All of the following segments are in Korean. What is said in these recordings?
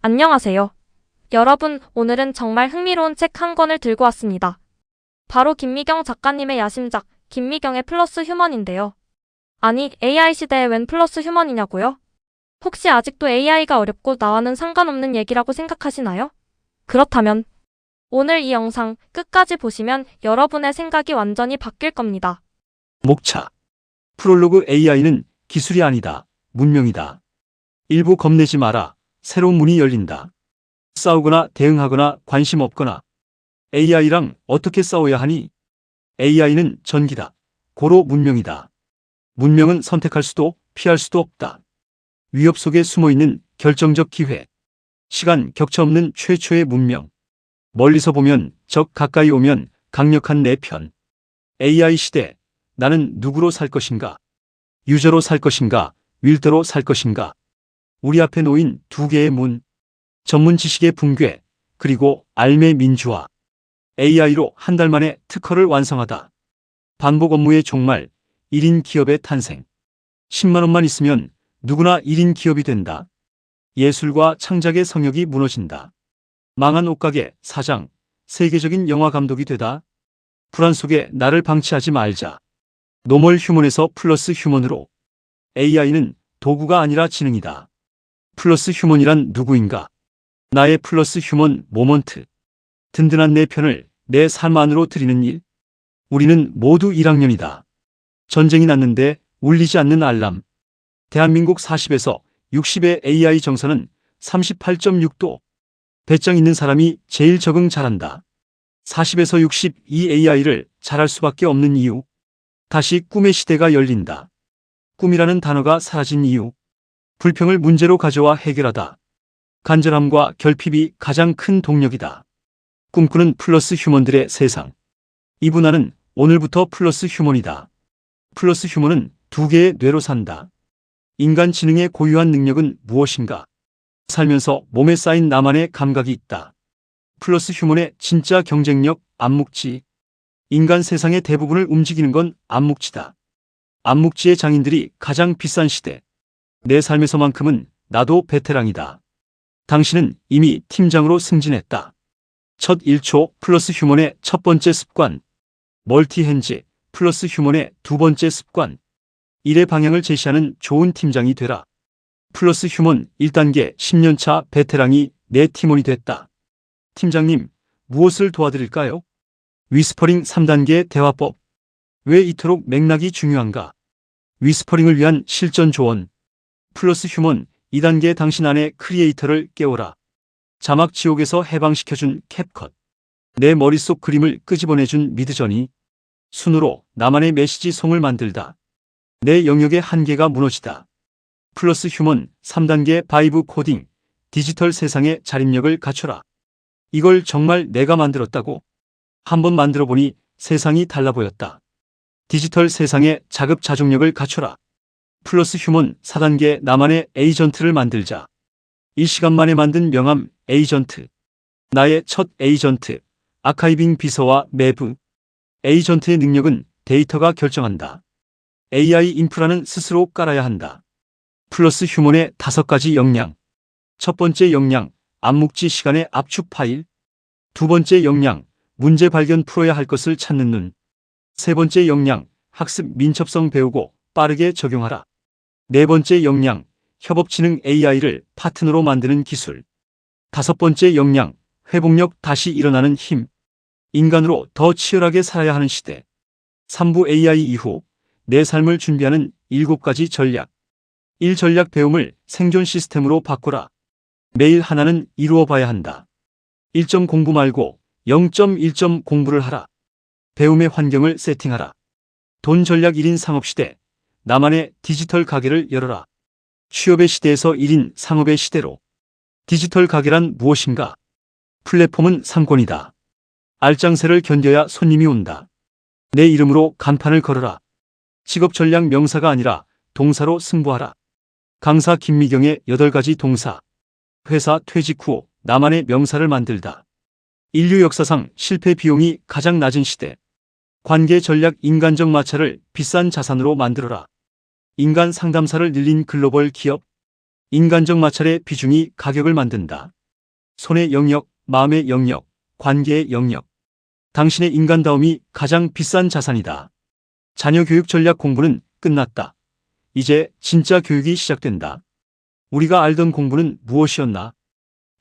안녕하세요. 여러분, 오늘은 정말 흥미로운 책 한 권을 들고 왔습니다. 바로 김미경 작가님의 야심작, 김미경의 플러스 휴먼인데요. 아니, AI 시대에 웬 플러스 휴먼이냐고요? 혹시 아직도 AI가 어렵고 나와는 상관없는 얘기라고 생각하시나요? 그렇다면 오늘 이 영상 끝까지 보시면 여러분의 생각이 완전히 바뀔 겁니다. 목차. 프롤로그 AI는 기술이 아니다. 문명이다. 일부 겁내지 마라. 새로운 문이 열린다. 싸우거나 대응하거나 관심 없거나 AI랑 어떻게 싸워야 하니? AI는 전기다. 고로 문명이다. 문명은 선택할 수도 피할 수도 없다. 위협 속에 숨어있는 결정적 기회. 시간 격차 없는 최초의 문명. 멀리서 보면 적, 가까이 오면 강력한 내 편. AI 시대. 나는 누구로 살 것인가? 유저로 살 것인가? 윌더로 살 것인가? 우리 앞에 놓인 두 개의 문. 전문 지식의 붕괴, 그리고 알매 민주화. AI로 한 달 만에 특허를 완성하다. 반복 업무의 종말, 1인 기업의 탄생. 10만 원만 있으면 누구나 1인 기업이 된다. 예술과 창작의 성역이 무너진다. 망한 옷가게 사장, 세계적인 영화 감독이 되다. 불안 속에 나를 방치하지 말자. 노멀 휴먼에서 플러스 휴먼으로. AI는 도구가 아니라 지능이다. 플러스 휴먼이란 누구인가? 나의 플러스 휴먼 모먼트. 든든한 내 편을 내 삶 안으로 드리는 일. 우리는 모두 1학년이다. 전쟁이 났는데 울리지 않는 알람. 대한민국 40에서 60의 AI 정서는 38.6도. 배짱 있는 사람이 제일 적응 잘한다. 40에서 60 이 AI를 잘할 수밖에 없는 이유. 다시 꿈의 시대가 열린다. 꿈이라는 단어가 사라진 이유. 불평을 문제로 가져와 해결하다. 간절함과 결핍이 가장 큰 동력이다. 꿈꾸는 플러스 휴먼들의 세상. 이 분야는 오늘부터 플러스 휴먼이다. 플러스 휴먼은 두 개의 뇌로 산다. 인간 지능의 고유한 능력은 무엇인가? 살면서 몸에 쌓인 나만의 감각이 있다. 플러스 휴먼의 진짜 경쟁력, 암묵지. 인간 세상의 대부분을 움직이는 건 암묵지다. 암묵지의 장인들이 가장 비싼 시대. 내 삶에서만큼은 나도 베테랑이다. 당신은 이미 팀장으로 승진했다. 첫 1초 플러스 휴먼의 첫 번째 습관. 멀티핸즈 플러스 휴먼의 두 번째 습관. 일의 방향을 제시하는 좋은 팀장이 되라. 플러스 휴먼 1단계 10년차 베테랑이 내 팀원이 됐다. 팀장님, 무엇을 도와드릴까요? 위스퍼링 3단계 대화법. 왜 이토록 맥락이 중요한가? 위스퍼링을 위한 실전 조언. 플러스 휴먼 2단계 당신 안의 크리에이터를 깨워라. 자막 지옥에서 해방시켜준 캡컷. 내 머릿속 그림을 끄집어내준 미드저니. 순으로 나만의 메시지 송을 만들다. 내 영역의 한계가 무너지다. 플러스 휴먼 3단계 바이브 코딩. 디지털 세상의 자립력을 갖춰라. 이걸 정말 내가 만들었다고? 한번 만들어보니 세상이 달라 보였다. 디지털 세상의 자급자족력을 갖춰라. 플러스 휴먼 4단계 나만의 에이전트를 만들자. 1시간 만에 만든 명함 에이전트. 나의 첫 에이전트. 아카이빙 비서와 매부. 에이전트의 능력은 데이터가 결정한다. AI 인프라는 스스로 깔아야 한다. 플러스 휴먼의 5가지 역량. 첫 번째 역량, 암묵지 시간의 압축 파일. 두 번째 역량, 문제 발견 풀어야 할 것을 찾는 눈. 세 번째 역량, 학습 민첩성 배우고 빠르게 적용하라. 네 번째 역량, 협업지능 AI를 파트너로 만드는 기술. 다섯 번째 역량, 회복력 다시 일어나는 힘. 인간으로 더 치열하게 살아야 하는 시대. 3부 AI 이후 내 삶을 준비하는 7가지 전략. 1. 전략 배움을 생존 시스템으로 바꾸라. 매일 하나는 이루어 봐야 한다. 1점 공부 말고 0.1점 공부를 하라. 배움의 환경을 세팅하라. 돈 전략 1인 상업시대. 나만의 디지털 가게를 열어라. 취업의 시대에서 1인 상업의 시대로. 디지털 가게란 무엇인가? 플랫폼은 상권이다. 알짱새를 견뎌야 손님이 온다. 내 이름으로 간판을 걸어라. 직업 전략 명사가 아니라 동사로 승부하라. 강사 김미경의 8가지 동사. 회사 퇴직 후 나만의 명사를 만들다. 인류 역사상 실패 비용이 가장 낮은 시대. 관계 전략 인간적 마찰을 비싼 자산으로 만들어라. 인간 상담사를 늘린 글로벌 기업. 인간적 마찰의 비중이 가격을 만든다. 손의 영역, 마음의 영역, 관계의 영역. 당신의 인간다움이 가장 비싼 자산이다. 자녀 교육 전략 공부는 끝났다. 이제 진짜 교육이 시작된다. 우리가 알던 공부는 무엇이었나?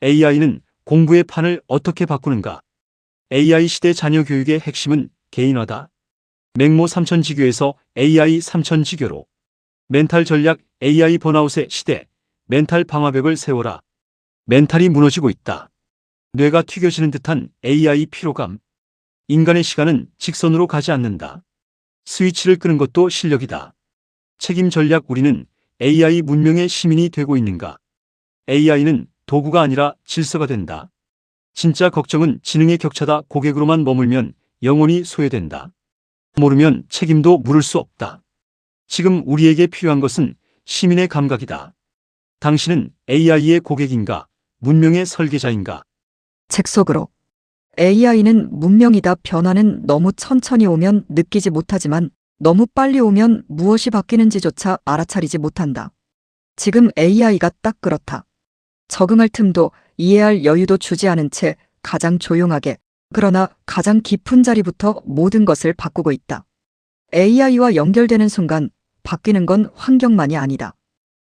AI는 공부의 판을 어떻게 바꾸는가? AI 시대 자녀 교육의 핵심은 개인화다. 맹모 삼천지교에서 AI 삼천지교로. 멘탈 전략 AI 번아웃의 시대. 멘탈 방화벽을 세워라. 멘탈이 무너지고 있다. 뇌가 튀겨지는 듯한 AI 피로감. 인간의 시간은 직선으로 가지 않는다. 스위치를 끄는 것도 실력이다. 책임 전략 우리는 AI 문명의 시민이 되고 있는가? AI는 도구가 아니라 질서가 된다. 진짜 걱정은 지능의 격차다. 고객으로만 머물면 영혼이 소외된다. 모르면 책임도 물을 수 없다. 지금 우리에게 필요한 것은 시민의 감각이다. 당신은 AI의 고객인가? 문명의 설계자인가? 책 속으로. AI는 문명이다. 변화는 너무 천천히 오면 느끼지 못하지만 너무 빨리 오면 무엇이 바뀌는지조차 알아차리지 못한다. 지금 AI가 딱 그렇다. 적응할 틈도 이해할 여유도 주지 않은 채 가장 조용하게, 그러나 가장 깊은 자리부터 모든 것을 바꾸고 있다. AI와 연결되는 순간 바뀌는 건 환경만이 아니다.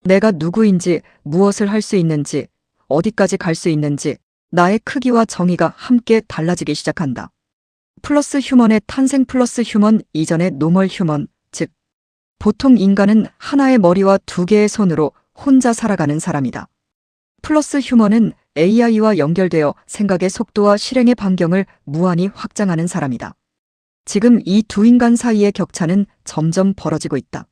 내가 누구인지, 무엇을 할 수 있는지, 어디까지 갈 수 있는지, 나의 크기와 정의가 함께 달라지기 시작한다. 플러스 휴먼의 탄생. 플러스 휴먼 이전의 노멀 휴먼, 즉 보통 인간은 하나의 머리와 두 개의 손으로 혼자 살아가는 사람이다. 플러스 휴먼은 AI와 연결되어 생각의 속도와 실행의 반경을 무한히 확장하는 사람이다. 지금 이 두 인간 사이의 격차는 점점 벌어지고 있다.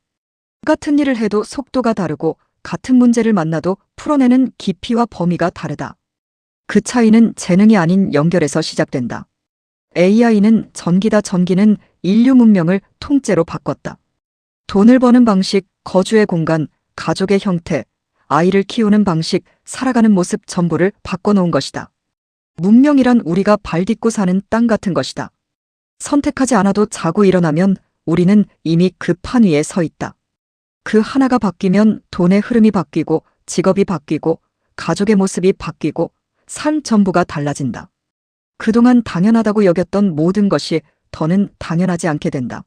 같은 일을 해도 속도가 다르고 같은 문제를 만나도 풀어내는 깊이와 범위가 다르다. 그 차이는 재능이 아닌 연결에서 시작된다. AI는 전기다. 전기는 인류 문명을 통째로 바꿨다. 돈을 버는 방식, 거주의 공간, 가족의 형태, 아이를 키우는 방식, 살아가는 모습 전부를 바꿔놓은 것이다. 문명이란 우리가 발 딛고 사는 땅 같은 것이다. 선택하지 않아도 자고 일어나면 우리는 이미 그 판 위에 서 있다. 그 하나가 바뀌면 돈의 흐름이 바뀌고, 직업이 바뀌고, 가족의 모습이 바뀌고, 삶 전부가 달라진다. 그동안 당연하다고 여겼던 모든 것이 더는 당연하지 않게 된다.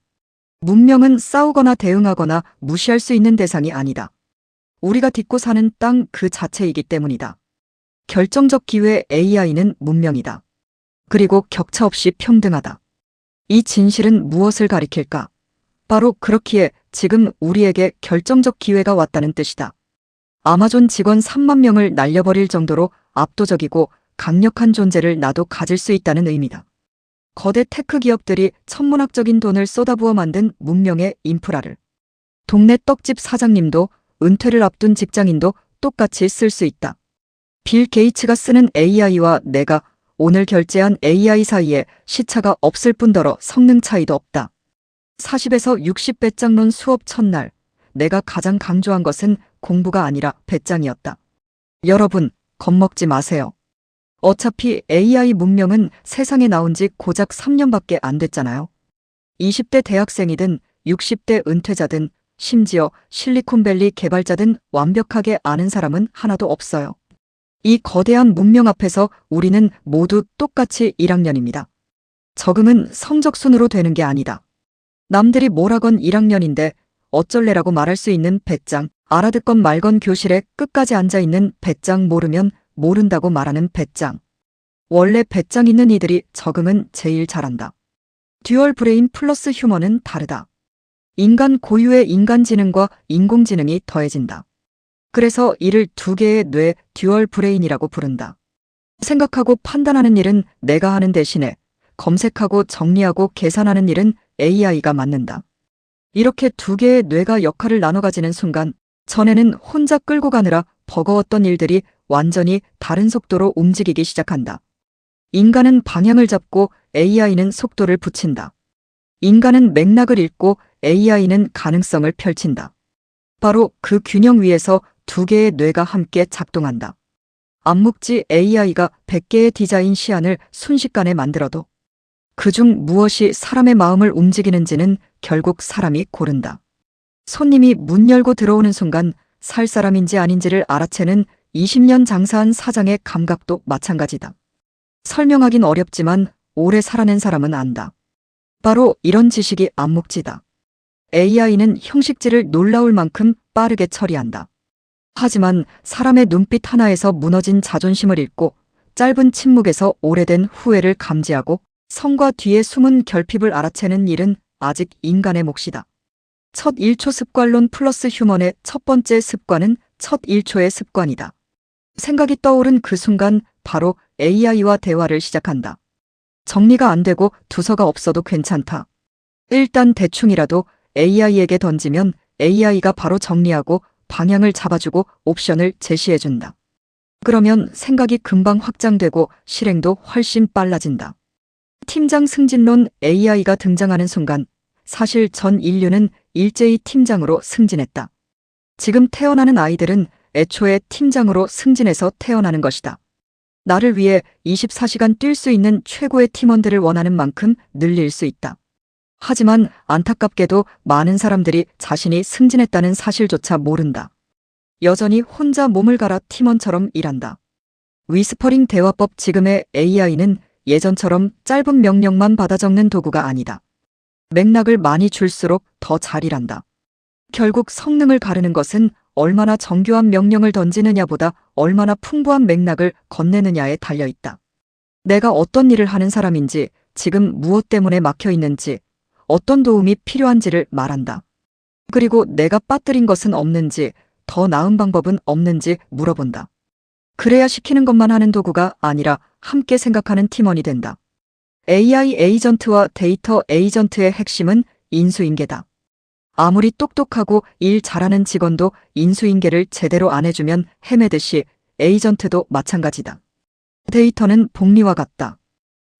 문명은 싸우거나 대응하거나 무시할 수 있는 대상이 아니다. 우리가 딛고 사는 땅 그 자체이기 때문이다. 결정적 기회. AI는 문명이다. 그리고 격차 없이 평등하다. 이 진실은 무엇을 가리킬까? 바로 그렇기에 지금 우리에게 결정적 기회가 왔다는 뜻이다. 아마존 직원 3만 명을 날려버릴 정도로 압도적이고 강력한 존재를 나도 가질 수 있다는 의미다. 거대 테크 기업들이 천문학적인 돈을 쏟아부어 만든 문명의 인프라를 동네 떡집 사장님도 은퇴를 앞둔 직장인도 똑같이 쓸 수 있다. 빌 게이츠가 쓰는 AI와 내가 오늘 결제한 AI 사이에 시차가 없을 뿐더러 성능 차이도 없다. 40에서 60 배짱론 수업 첫날, 내가 가장 강조한 것은 공부가 아니라 배짱이었다. 여러분, 겁먹지 마세요. 어차피 AI 문명은 세상에 나온 지 고작 3년밖에 안 됐잖아요. 20대 대학생이든 60대 은퇴자든 심지어 실리콘밸리 개발자든 완벽하게 아는 사람은 하나도 없어요. 이 거대한 문명 앞에서 우리는 모두 똑같이 1학년입니다. 적응은 성적 순으로 되는 게 아니다. 남들이 뭐라건 1학년인데 어쩔래라고 말할 수 있는 배짱, 알아듣건 말건 교실에 끝까지 앉아있는 배짱, 모르면 모른다고 말하는 배짱. 원래 배짱 있는 이들이 적응은 제일 잘한다. 듀얼 브레인 플러스 휴먼은 다르다. 인간 고유의 인간지능과 인공지능이 더해진다. 그래서 이를 두 개의 뇌, 듀얼 브레인이라고 부른다. 생각하고 판단하는 일은 내가 하는 대신에 검색하고 정리하고 계산하는 일은 AI가 맡는다. 이렇게 두 개의 뇌가 역할을 나눠 가지는 순간 전에는 혼자 끌고 가느라 버거웠던 일들이 완전히 다른 속도로 움직이기 시작한다. 인간은 방향을 잡고 AI는 속도를 붙인다. 인간은 맥락을 읽고 AI는 가능성을 펼친다. 바로 그 균형 위에서 두 개의 뇌가 함께 작동한다. 암묵지 AI가 100개의 디자인 시안을 순식간에 만들어도 그중 무엇이 사람의 마음을 움직이는지는 결국 사람이 고른다. 손님이 문 열고 들어오는 순간 살 사람인지 아닌지를 알아채는 20년 장사한 사장의 감각도 마찬가지다. 설명하긴 어렵지만 오래 살아낸 사람은 안다. 바로 이런 지식이 안목지다. AI는 형식질을 놀라울 만큼 빠르게 처리한다. 하지만 사람의 눈빛 하나에서 무너진 자존심을 읽고 짧은 침묵에서 오래된 후회를 감지하고 성과 뒤에 숨은 결핍을 알아채는 일은 아직 인간의 몫이다. 첫 1초 습관론 플러스 휴먼의 첫 번째 습관은 첫 1초의 습관이다. 생각이 떠오른 그 순간 바로 AI와 대화를 시작한다. 정리가 안 되고 두서가 없어도 괜찮다. 일단 대충이라도 AI에게 던지면 AI가 바로 정리하고 방향을 잡아주고 옵션을 제시해준다. 그러면 생각이 금방 확장되고 실행도 훨씬 빨라진다. 팀장 승진론 AI가 등장하는 순간 사실 전 인류는 일제히 팀장으로 승진했다. 지금 태어나는 아이들은 애초에 팀장으로 승진해서 태어나는 것이다. 나를 위해 24시간 뛸 수 있는 최고의 팀원들을 원하는 만큼 늘릴 수 있다. 하지만 안타깝게도 많은 사람들이 자신이 승진했다는 사실조차 모른다. 여전히 혼자 몸을 갈아 팀원처럼 일한다. 위스퍼링 대화법 지금의 AI는 예전처럼 짧은 명령만 받아 적는 도구가 아니다. 맥락을 많이 줄수록 더 잘 일한다. 결국 성능을 가르는 것은 얼마나 정교한 명령을 던지느냐보다 얼마나 풍부한 맥락을 건네느냐에 달려있다. 내가 어떤 일을 하는 사람인지, 지금 무엇 때문에 막혀 있는지, 어떤 도움이 필요한지를 말한다. 그리고 내가 빠뜨린 것은 없는지, 더 나은 방법은 없는지 물어본다. 그래야 시키는 것만 하는 도구가 아니라 함께 생각하는 팀원이 된다. AI 에이전트와 데이터 에이전트의 핵심은 인수인계다. 아무리 똑똑하고 일 잘하는 직원도 인수인계를 제대로 안 해주면 헤매듯이 에이전트도 마찬가지다. 데이터는 복리와 같다.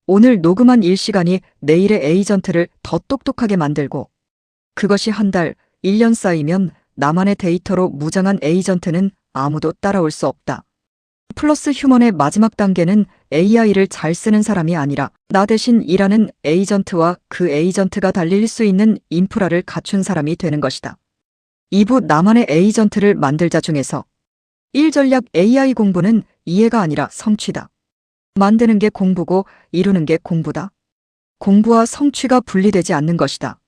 오늘 녹음한 일 시간이 내일의 에이전트를 더 똑똑하게 만들고 그것이 한 달, 1년 쌓이면 나만의 데이터로 무장한 에이전트는 아무도 따라올 수 없다. 플러스 휴먼의 마지막 단계는 AI를 잘 쓰는 사람이 아니라 나 대신 일하는 에이전트와 그 에이전트가 달릴 수 있는 인프라를 갖춘 사람이 되는 것이다. 2부 나만의 에이전트를 만들자 중에서 1전략 AI 공부는 이해가 아니라 성취다. 만드는 게 공부고 이루는 게 공부다. 공부와 성취가 분리되지 않는 것이다.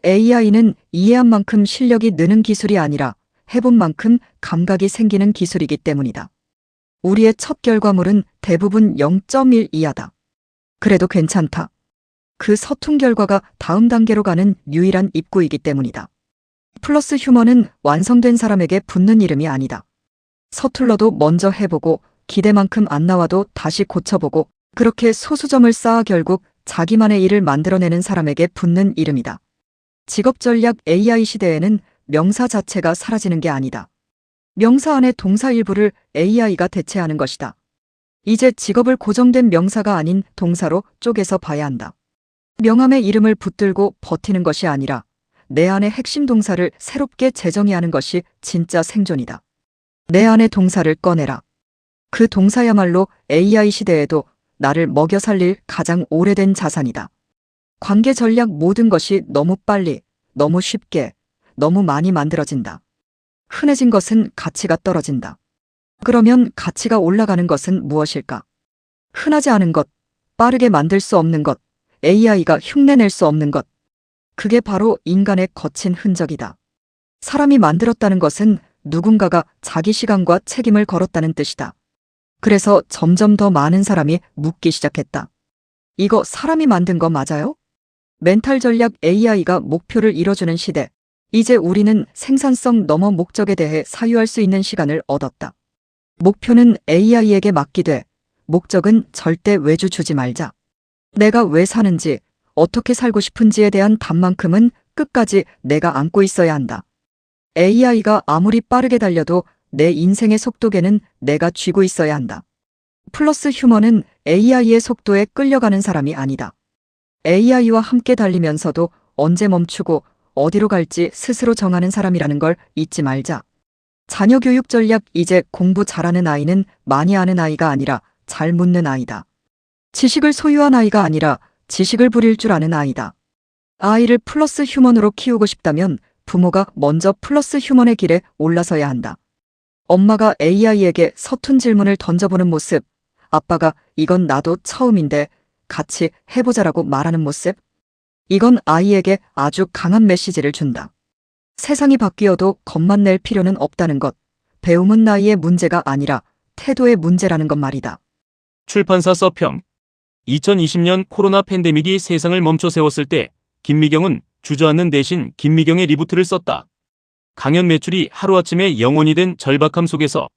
AI는 이해한 만큼 실력이 느는 기술이 아니라 해본 만큼 감각이 생기는 기술이기 때문이다. 우리의 첫 결과물은 대부분 0.1 이하다. 그래도 괜찮다. 그 서툰 결과가 다음 단계로 가는 유일한 입구이기 때문이다. 플러스 휴먼은 완성된 사람에게 붙는 이름이 아니다. 서툴러도 먼저 해보고 기대만큼 안 나와도 다시 고쳐보고 그렇게 소수점을 쌓아 결국 자기만의 일을 만들어내는 사람에게 붙는 이름이다. 직업전략 AI 시대에는 명사 자체가 사라지는 게 아니다. 명사 안의 동사 일부를 AI가 대체하는 것이다. 이제 직업을 고정된 명사가 아닌 동사로 쪼개서 봐야 한다. 명함의 이름을 붙들고 버티는 것이 아니라 내 안의 핵심 동사를 새롭게 재정의하는 것이 진짜 생존이다. 내 안의 동사를 꺼내라. 그 동사야말로 AI 시대에도 나를 먹여 살릴 가장 오래된 자산이다. 관계 전략 모든 것이 너무 빨리, 너무 쉽게, 너무 많이 만들어진다. 흔해진 것은 가치가 떨어진다. 그러면 가치가 올라가는 것은 무엇일까? 흔하지 않은 것, 빠르게 만들 수 없는 것, AI가 흉내낼 수 없는 것. 그게 바로 인간의 거친 흔적이다. 사람이 만들었다는 것은 누군가가 자기 시간과 책임을 걸었다는 뜻이다. 그래서 점점 더 많은 사람이 묻기 시작했다. 이거 사람이 만든 거 맞아요? 멘탈 전략 AI가 목표를 이뤄주는 시대. 이제 우리는 생산성 넘어 목적에 대해 사유할 수 있는 시간을 얻었다. 목표는 AI에게 맡기되 목적은 절대 외주 주지 말자. 내가 왜 사는지, 어떻게 살고 싶은지에 대한 답만큼은 끝까지 내가 안고 있어야 한다. AI가 아무리 빠르게 달려도 내 인생의 속도계는 내가 쥐고 있어야 한다. 플러스 휴먼은 AI의 속도에 끌려가는 사람이 아니다. AI와 함께 달리면서도 언제 멈추고 어디로 갈지 스스로 정하는 사람이라는 걸 잊지 말자. 자녀 교육 전략 이제 공부 잘하는 아이는 많이 아는 아이가 아니라 잘 묻는 아이다. 지식을 소유한 아이가 아니라 지식을 부릴 줄 아는 아이다. 아이를 플러스 휴먼으로 키우고 싶다면 부모가 먼저 플러스 휴먼의 길에 올라서야 한다. 엄마가 AI에게 서툰 질문을 던져보는 모습, 아빠가 이건 나도 처음인데 같이 해보자라고 말하는 모습, 이건 아이에게 아주 강한 메시지를 준다. 세상이 바뀌어도 겁만 낼 필요는 없다는 것, 배움은 나이의 문제가 아니라 태도의 문제라는 것 말이다. 출판사 서평. 2020년 코로나 팬데믹이 세상을 멈춰 세웠을 때 김미경은 주저앉는 대신 김미경의 리부트를 썼다. 강연 매출이 하루아침에 0원이 된 절박함 속에서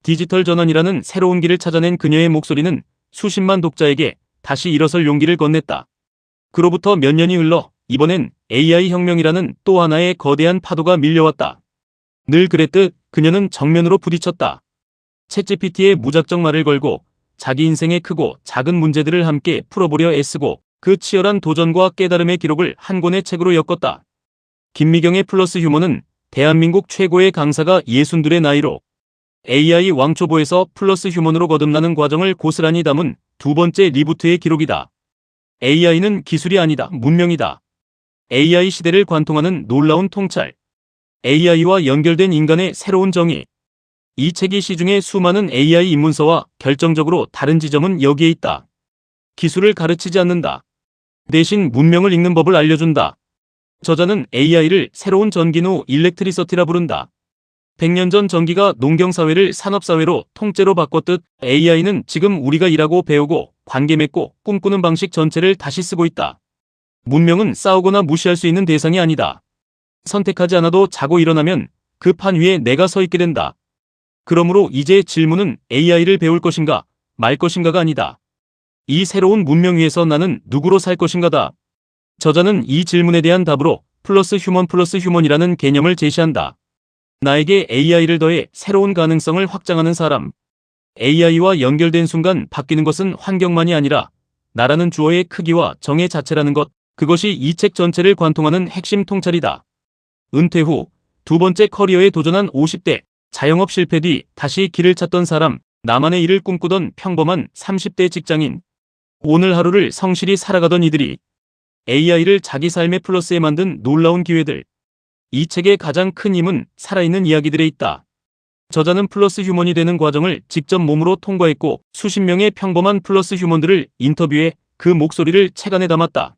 디지털 전환이라는 새로운 길을 찾아낸 그녀의 목소리는 수십만 독자에게 다시 일어설 용기를 건넸다. 그로부터 몇 년이 흘러 이번엔 AI 혁명이라는 또 하나의 거대한 파도가 밀려왔다. 늘 그랬듯 그녀는 정면으로 부딪혔다. 챗GPT에 무작정 말을 걸고 자기 인생의 크고 작은 문제들을 함께 풀어보려 애쓰고 그 치열한 도전과 깨달음의 기록을 한 권의 책으로 엮었다. 김미경의 플러스 휴머는 대한민국 최고의 강사가 62의 나이로 AI 왕초보에서 플러스 휴먼으로 거듭나는 과정을 고스란히 담은 두 번째 리부트의 기록이다. AI는 기술이 아니다, 문명이다. AI 시대를 관통하는 놀라운 통찰. AI와 연결된 인간의 새로운 정의. 이 책이 시중의 수많은 AI 입문서와 결정적으로 다른 지점은 여기에 있다. 기술을 가르치지 않는다. 대신 문명을 읽는 법을 알려준다. 저자는 AI를 새로운 전기노 일렉트리서티라 부른다. 100년 전 전기가 농경사회를 산업사회로 통째로 바꿨듯 AI는 지금 우리가 일하고 배우고 관계 맺고 꿈꾸는 방식 전체를 다시 쓰고 있다. 문명은 싸우거나 무시할 수 있는 대상이 아니다. 선택하지 않아도 자고 일어나면 그 판 위에 내가 서 있게 된다. 그러므로 이제 질문은 AI를 배울 것인가 말 것인가가 아니다. 이 새로운 문명 위에서 나는 누구로 살 것인가다. 저자는 이 질문에 대한 답으로 플러스 휴먼이라는 개념을 제시한다. 나에게 AI를 더해 새로운 가능성을 확장하는 사람. AI와 연결된 순간 바뀌는 것은 환경만이 아니라 나라는 주어의 크기와 정의 자체라는 것, 그것이 이 책 전체를 관통하는 핵심 통찰이다. 은퇴 후 두 번째 커리어에 도전한 50대, 자영업 실패 뒤 다시 길을 찾던 사람, 나만의 일을 꿈꾸던 평범한 30대 직장인, 오늘 하루를 성실히 살아가던 이들이 AI를 자기 삶의 플러스에 만든 놀라운 기회들. 이 책의 가장 큰 힘은 살아있는 이야기들에 있다. 저자는 플러스 휴먼이 되는 과정을 직접 몸으로 통과했고 수십 명의 평범한 플러스 휴먼들을 인터뷰해 그 목소리를 책 안에 담았다.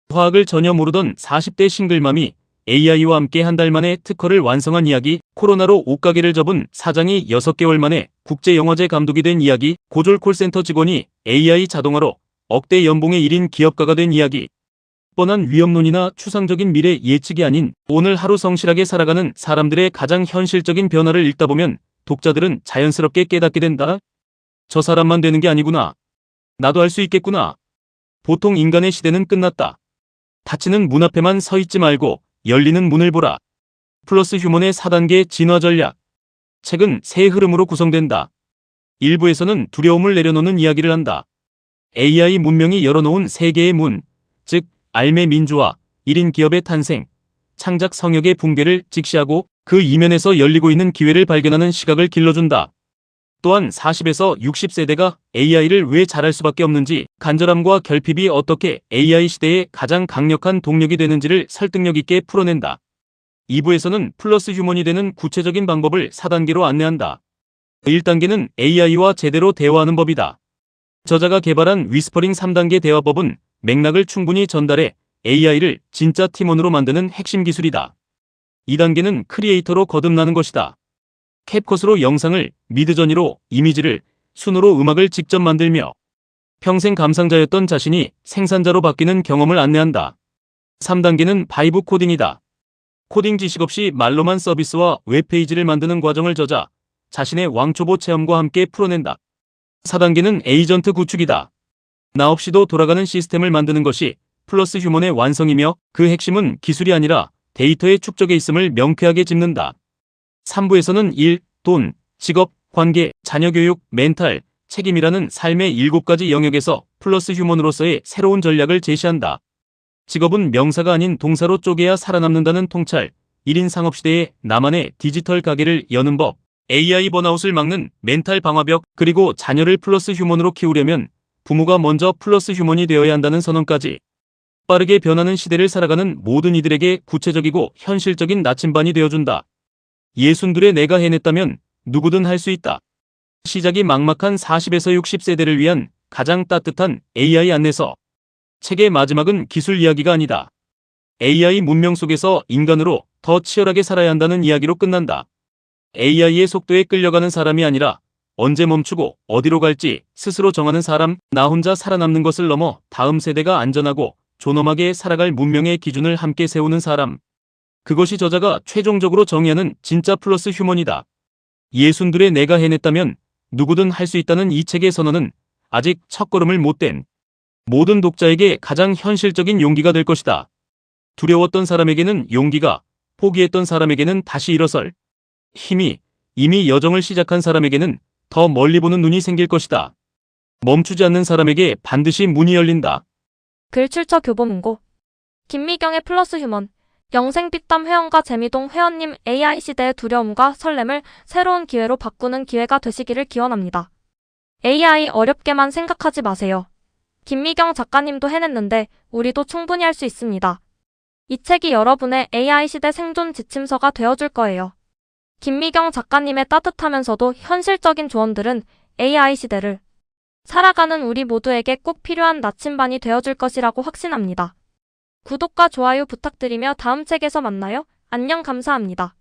화학을 전혀 모르던 40대 싱글맘이 AI와 함께 한 달 만에 특허를 완성한 이야기, 코로나로 옷가게를 접은 사장이 6개월 만에 국제영화제 감독이 된 이야기, 고졸 콜센터 직원이 AI 자동화로 억대 연봉의 1인 기업가가 된 이야기, 뻔한 위험론이나 추상적인 미래 예측이 아닌 오늘 하루 성실하게 살아가는 사람들의 가장 현실적인 변화를 읽다 보면 독자들은 자연스럽게 깨닫게 된다. 저 사람만 되는 게 아니구나. 나도 할 수 있겠구나. 보통 인간의 시대는 끝났다. 닫히는 문 앞에만 서 있지 말고 열리는 문을 보라. 플러스 휴먼의 4단계 진화 전략. 책은 세 흐름으로 구성된다. 일부에서는 두려움을 내려놓는 이야기를 한다. AI 문명이 열어놓은 세 개의 문, 즉 알매 민주화, 1인 기업의 탄생, 창작 성역의 붕괴를 직시하고 그 이면에서 열리고 있는 기회를 발견하는 시각을 길러준다. 또한 40에서 60세대가 AI를 왜 잘할 수밖에 없는지, 간절함과 결핍이 어떻게 AI 시대의 가장 강력한 동력이 되는지를 설득력 있게 풀어낸다. 2부에서는 플러스 휴먼이 되는 구체적인 방법을 4단계로 안내한다. 1단계는 AI와 제대로 대화하는 법이다. 저자가 개발한 위스퍼링 3단계 대화법은 맥락을 충분히 전달해 AI를 진짜 팀원으로 만드는 핵심 기술이다. 2단계는 크리에이터로 거듭나는 것이다. 캡컷으로 영상을, 미드저니로 이미지를, 순으로 음악을 직접 만들며 평생 감상자였던 자신이 생산자로 바뀌는 경험을 안내한다. 3단계는 바이브 코딩이다. 코딩 지식 없이 말로만 서비스와 웹페이지를 만드는 과정을 저자 자신의 왕초보 체험과 함께 풀어낸다. 4단계는 에이전트 구축이다. 나 없이도 돌아가는 시스템을 만드는 것이 플러스 휴먼의 완성이며 그 핵심은 기술이 아니라 데이터의 축적에 있음을 명쾌하게 짚는다. 3부에서는 일, 돈, 직업, 관계, 자녀 교육, 멘탈, 책임이라는 삶의 7가지 영역에서 플러스 휴먼으로서의 새로운 전략을 제시한다. 직업은 명사가 아닌 동사로 쪼개야 살아남는다는 통찰, 1인 상업시대에 나만의 디지털 가게를 여는 법, AI 번아웃을 막는 멘탈 방화벽, 그리고 자녀를 플러스 휴먼으로 키우려면 부모가 먼저 플러스 휴먼이 되어야 한다는 선언까지. 빠르게 변하는 시대를 살아가는 모든 이들에게 구체적이고 현실적인 나침반이 되어준다. 예순들의 내가 해냈다면 누구든 할 수 있다. 시작이 막막한 40에서 60세대를 위한 가장 따뜻한 AI 안내서. 책의 마지막은 기술 이야기가 아니다. AI 문명 속에서 인간으로 더 치열하게 살아야 한다는 이야기로 끝난다. AI의 속도에 끌려가는 사람이 아니라 언제 멈추고 어디로 갈지 스스로 정하는 사람, 나 혼자 살아남는 것을 넘어 다음 세대가 안전하고 존엄하게 살아갈 문명의 기준을 함께 세우는 사람. 그것이 저자가 최종적으로 정의하는 진짜 플러스 휴먼이다. 예순들의 내가 해냈다면 누구든 할 수 있다는 이 책의 선언은 아직 첫걸음을 못 뗀 모든 독자에게 가장 현실적인 용기가 될 것이다. 두려웠던 사람에게는 용기가, 포기했던 사람에게는 다시 일어설 힘이, 이미 여정을 시작한 사람에게는 더 멀리 보는 눈이 생길 것이다. 멈추지 않는 사람에게 반드시 문이 열린다. 글 출처 교보문고. 김미경의 플러스 휴먼. 영생빛담 회원과 재미동 회원님, AI 시대의 두려움과 설렘을 새로운 기회로 바꾸는 기회가 되시기를 기원합니다. AI 어렵게만 생각하지 마세요. 김미경 작가님도 해냈는데 우리도 충분히 할 수 있습니다. 이 책이 여러분의 AI 시대 생존 지침서가 되어줄 거예요. 김미경 작가님의 따뜻하면서도 현실적인 조언들은 AI 시대를 살아가는 우리 모두에게 꼭 필요한 나침반이 되어줄 것이라고 확신합니다. 구독과 좋아요 부탁드리며 다음 책에서 만나요. 안녕, 감사합니다.